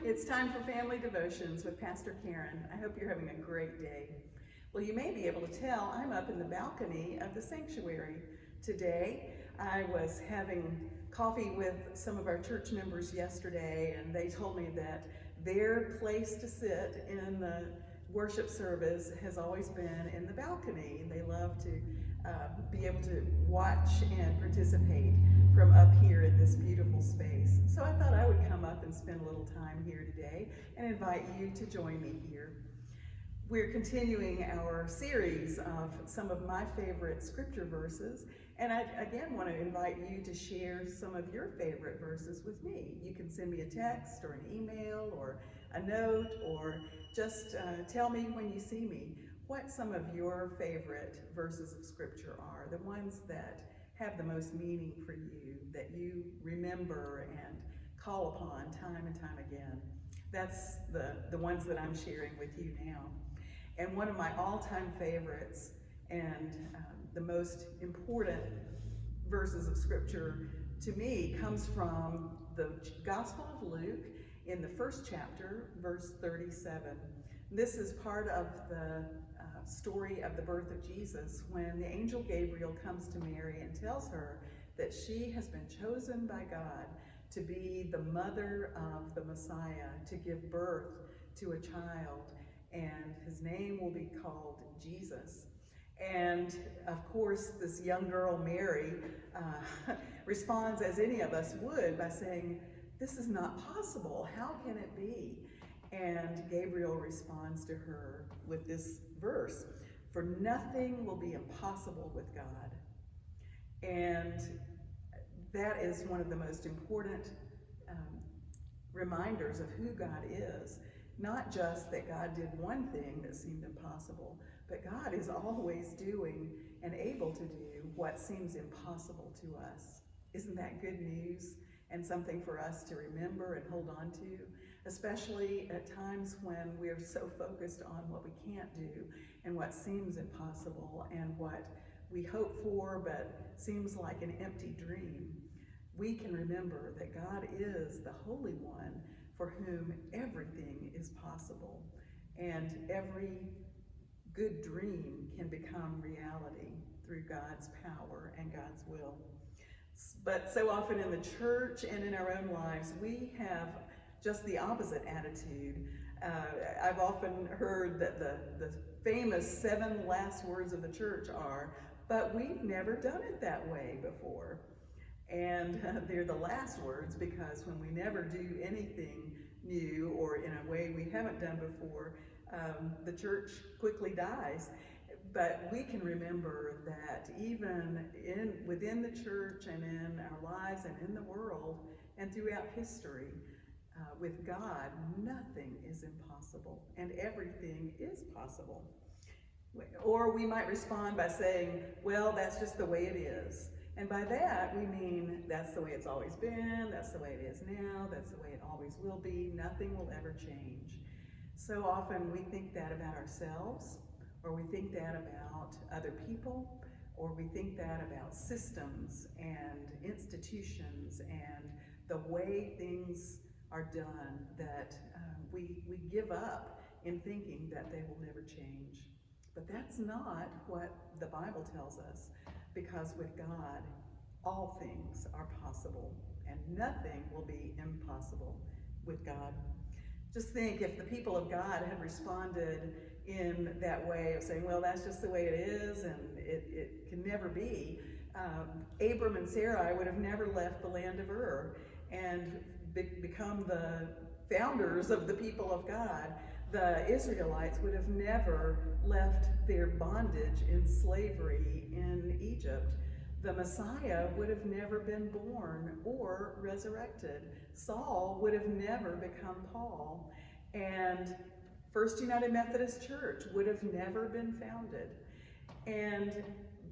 It's time for Family Devotions with Pastor Karen. I hope you're having a great day. Well, you may be able to tell I'm up in the balcony of the sanctuary. Today, I was having coffee with some of our church members yesterday, and they told me that their place to sit in the worship service has always been in the balcony. They love to be able to watch and participate from up here in this beautiful space. So I thought I would come up and spend a little time here today and invite you to join me here. We're continuing our series of some of my favorite scripture verses, and I again want to invite you to share some of your favorite verses with me. You can send me a text or an email or a note, or just tell me when you see me what some of your favorite verses of scripture are, the ones that have the most meaning for you, that you remember and call upon time and time again. That's the ones that I'm sharing with you now. And one of my all-time favorites and the most important verses of scripture to me comes from the Gospel of Luke in the first chapter, verse 37. This is part of the story of the birth of Jesus, when the angel Gabriel comes to Mary and tells her that she has been chosen by God to be the mother of the Messiah, to give birth to a child, and his name will be called Jesus. And of course, this young girl, Mary, responds as any of us would by saying, "This is not possible. How can it be?" And Gabriel responds to her with this verse, "For nothing will be impossible with God." And that is one of the most important reminders of who God is. Not just that God did one thing that seemed impossible, but God is always doing and able to do what seems impossible to us. Isn't that good news? And something for us to remember and hold on to, especially at times when we're so focused on what we can't do and what seems impossible and what we hope for but seems like an empty dream. We can remember that God is the Holy One for whom everything is possible, and every good dream can become reality through God's power and God's will. But so often in the church and in our own lives, we have just the opposite attitude. I've often heard that the famous 7 last words of the church are, "But we've never done it that way before." And they're the last words because when we never do anything new or in a way we haven't done before, the church quickly dies. But we can remember that even within the church and in our lives and in the world and throughout history, with God, nothing is impossible and everything is possible. Or we might respond by saying, "Well, that's just the way it is." And by that, we mean that's the way it's always been, that's the way it is now, that's the way it always will be, nothing will ever change. So often we think that about ourselves, or we think that about other people, or we think that about systems and institutions and the way things are done, that we give up in thinking that they will never change. But that's not what the Bible tells us, because with God, all things are possible, and nothing will be impossible with God. Just think if the people of God had responded in that way of saying, "Well, that's just the way it is, and it can never be," Abram and Sarai would have never left the land of Ur and become the founders of the people of God. The Israelites would have never left their bondage in slavery in Egypt. The Messiah would have never been born or resurrected. Saul would have never become Paul. And First United Methodist Church would have never been founded. And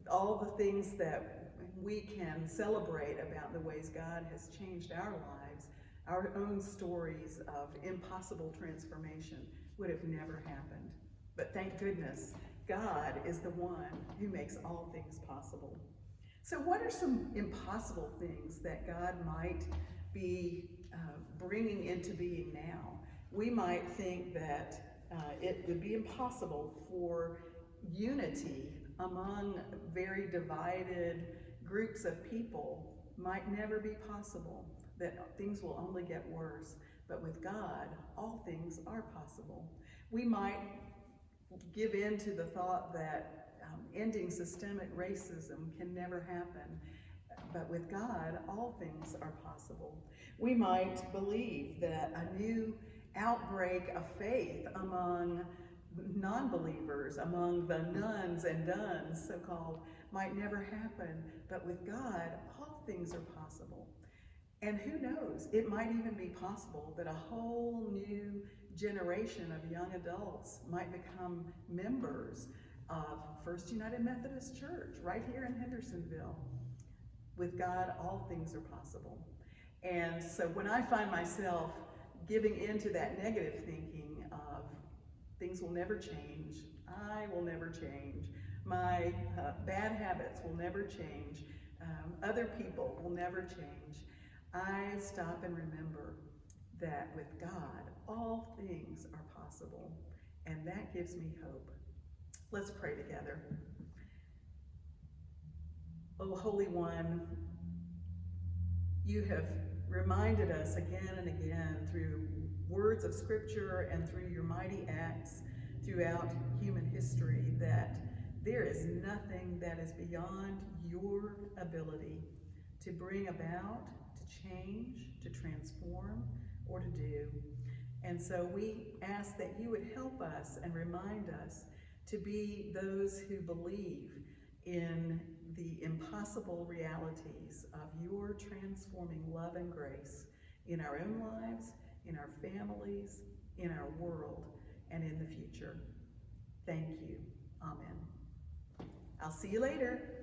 all the things that we can celebrate about the ways God has changed our lives, our own stories of impossible transformation, would have never happened. But thank goodness, God is the one who makes all things possible. So what are some impossible things that God might be bringing into being now. We might think that it would be impossible for unity among very divided groups of people might never be possible, that things will only get worse. But with God, all things are possible. We might give in to the thought that ending systemic racism can never happen. But with God, all things are possible. We might believe that a new outbreak of faith among non-believers, among the nuns and duns, so-called, might never happen. But with God, all things are possible. And who knows, it might even be possible that a whole new generation of young adults might become members of First United Methodist Church right here in Hendersonville. With God, all things are possible. And so when I find myself giving into that negative thinking of things will never change, I will never change, my bad habits will never change, other people will never change, I stop and remember that with God, all things are possible. And that gives me hope. Let's pray together. Oh, Holy One, you have reminded us again and again through words of Scripture and through your mighty acts throughout human history that there is nothing that is beyond your ability to bring about, to change, to transform, or to do. And so we ask that you would help us and remind us to be those who believe in the impossible realities of your transforming love and grace in our own lives, in our families, in our world, and in the future. Thank you. Amen. I'll see you later.